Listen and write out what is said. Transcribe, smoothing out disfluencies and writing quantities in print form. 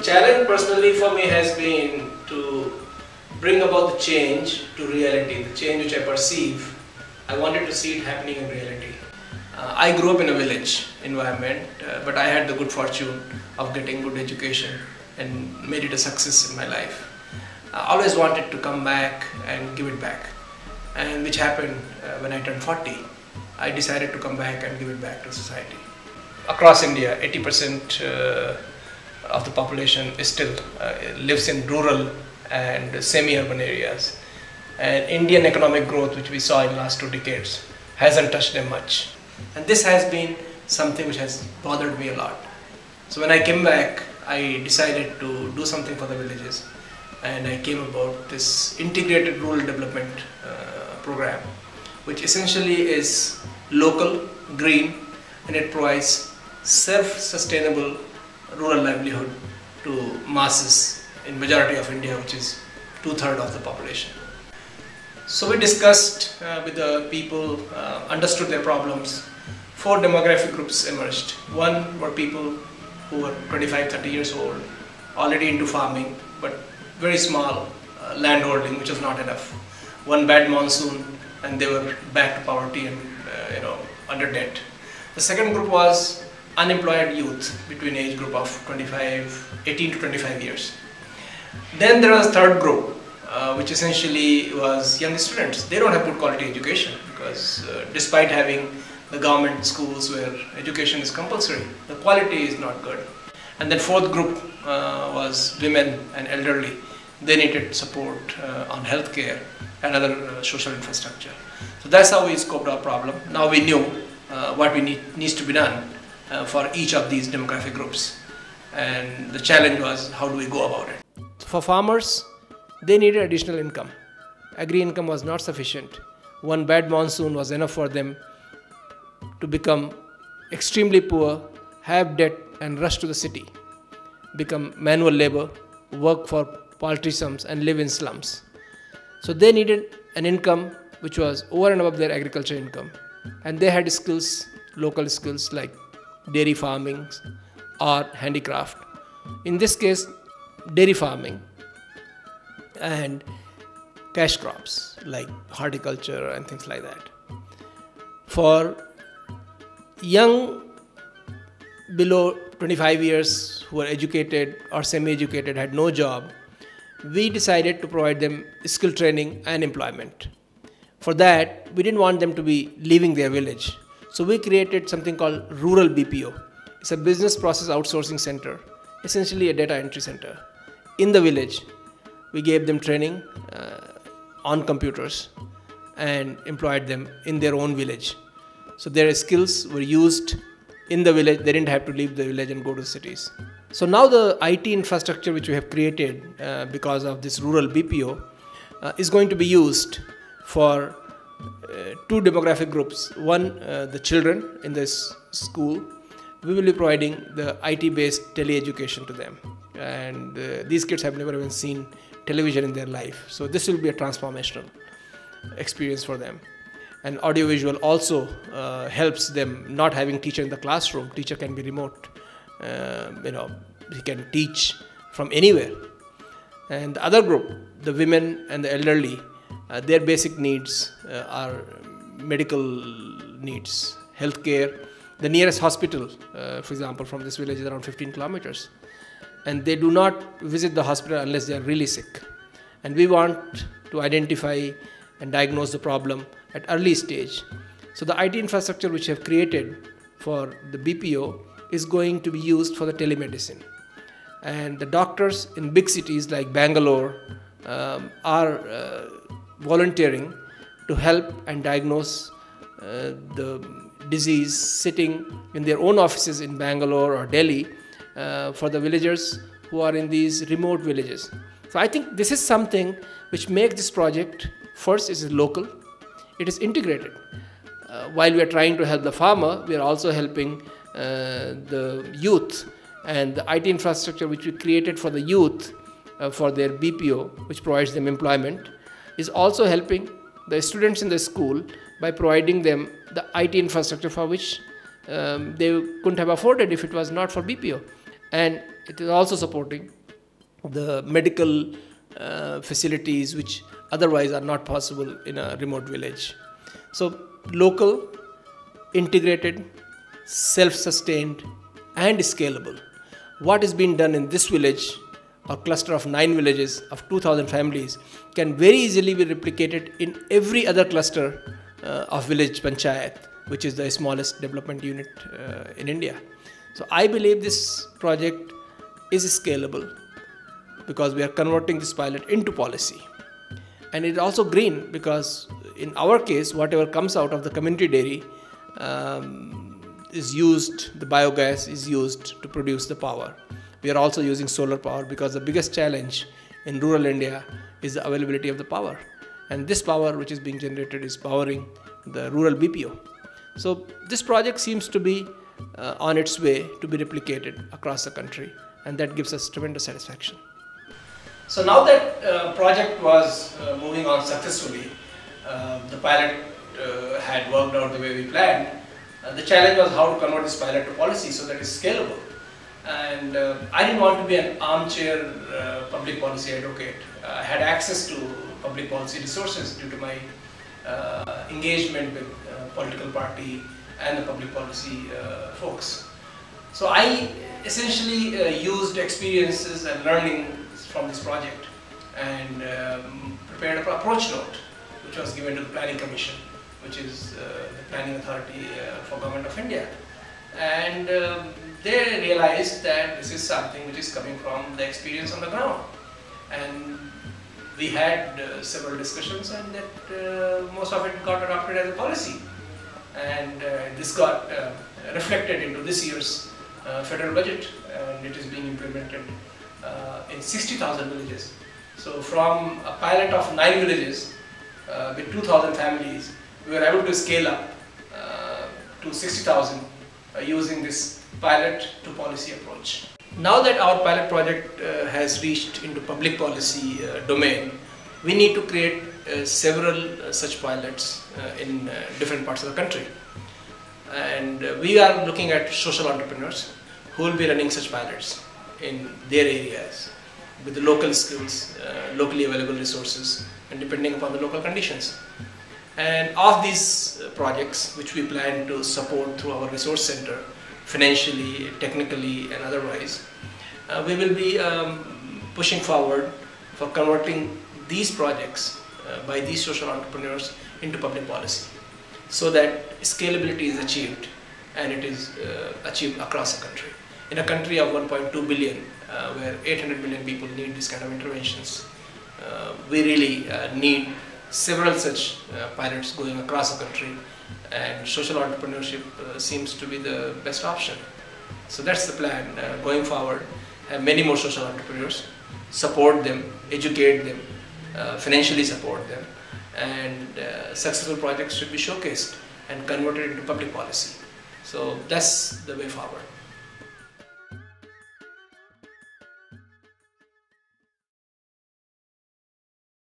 challenge personally for me has been to bring about the change to reality, the change which I perceive. I wanted to see it happening in reality. I grew up in a village environment, but I had the good fortune of getting good education and made it a success in my life. I always wanted to come back and give it back, and which happened when I turned 40. I decided to come back and give it back to society. Across India, 80% of the population is still lives in rural and semi-urban areas. And Indian economic growth, which we saw in the last 2 decades, hasn't touched them much. And this has been something which has bothered me a lot. So when I came back, I decided to do something for the villages. And I came about this integrated rural development program, which essentially is local, green, and it provides self-sustainable rural livelihood to masses in majority of India, which is 2/3 of the population. So we discussed with the people, understood their problems. 4 demographic groups emerged. One were people who were 25-30 years old, already into farming, but very small land holding, which was not enough. One bad monsoon, and they were back to poverty and under debt. The second group was unemployed youth between age group of 18 to 25 years. Then there was a third group, which essentially was young students. They don't have good quality education because despite having the government schools where education is compulsory, the quality is not good. And then fourth group was women and elderly. They needed support on healthcare and other social infrastructure. So that's how we scoped our problem. Now we knew what needs to be done for each of these demographic groups. And the challenge was, how do we go about it? For farmers, they needed additional income. Agri income was not sufficient. One bad monsoon was enough for them to become extremely poor, have debt, and rush to the city, become manual labor, work for paltry sums, and live in slums. So they needed an income which was over and above their agriculture income. And they had skills, local skills like dairy farming or handicraft. In this case, dairy farming and cash crops like horticulture and things like that. For young below 25 years who were educated or semi-educated, had no job, we decided to provide them skill training and employment. For that, we didn't want them to be leaving their village. So we created something called Rural BPO. It's a business process outsourcing center, essentially a data entry center. In the village, we gave them training on computers and employed them in their own village. So their skills were used in the village. They didn't have to leave the village and go to cities. So now the IT infrastructure which we have created because of this rural BPO is going to be used for 2 demographic groups. One, the children in this school. We will be providing the IT-based tele-education to them. And these kids have never even seen television in their life. So this will be a transformational experience for them. And audiovisual also helps them not having teacher in the classroom. Teacher can be remote. He can teach from anywhere. And the other group, the women and the elderly, their basic needs are medical needs, healthcare. The nearest hospital, for example, from this village is around 15 kilometers. And they do not visit the hospital unless they are really sick. And we want to identify and diagnose the problem at early stage. So the IT infrastructure which we have created for the BPO is going to be used for the telemedicine. And the doctors in big cities like Bangalore are volunteering to help and diagnose the disease sitting in their own offices in Bangalore or Delhi for the villagers who are in these remote villages. So I think this is something which makes this project, first, it is local, it is integrated. While we are trying to help the farmer, we are also helping the youth, and the IT infrastructure which we created for the youth for their BPO, which provides them employment, is also helping the students in the school by providing them the IT infrastructure for which they couldn't have afforded if it was not for BPO. And it is also supporting the medical facilities which otherwise are not possible in a remote village. So local, integrated, self-sustained and scalable. What is being done in this village, a cluster of 9 villages of 2,000 families, can very easily be replicated in every other cluster of village panchayat, which is the smallest development unit in India. So I believe this project is scalable because we are converting this pilot into policy. And it's also green because in our case, whatever comes out of the community dairy is used, the biogas is used to produce the power. We are also using solar power because the biggest challenge in rural India is the availability of the power. And this power which is being generated is powering the rural BPO. So this project seems to be on its way to be replicated across the country, and that gives us tremendous satisfaction. So now that project was moving on successfully, the pilot had worked out the way we planned. The challenge was how to convert this pilot to policy so that it's scalable. And I didn't want to be an armchair public policy advocate. I had access to public policy resources due to my engagement with political party and the public policy folks. So I essentially used experiences and learning from this project and prepared an approach note which was given to the Planning Commission, which is the planning authority for Government of India. And they realized that this is something which is coming from the experience on the ground. And we had several discussions, and that most of it got adopted as a policy. And this got reflected into this year's federal budget, and it is being implemented in 60,000 villages. So from a pilot of 9 villages with 2,000 families, we were able to scale up to 60,000 using this pilot to policy approach. Now that our pilot project has reached into public policy domain, we need to create several such pilots in different parts of the country. And we are looking at social entrepreneurs who will be running such pilots in their areas with the local skills, locally available resources, and depending upon the local conditions. And of these projects, which we plan to support through our resource center, financially, technically, and otherwise, we will be pushing forward for converting these projects by these social entrepreneurs into public policy, so that scalability is achieved, and it is achieved across the country. In a country of 1.2 billion, where 800 million people need this kind of interventions, we really need several such pilots going across the country, and social entrepreneurship seems to be the best option. So that's the plan going forward. Have many more social entrepreneurs, support them, educate them, financially support them, and successful projects should be showcased and converted into public policy. So that's the way forward.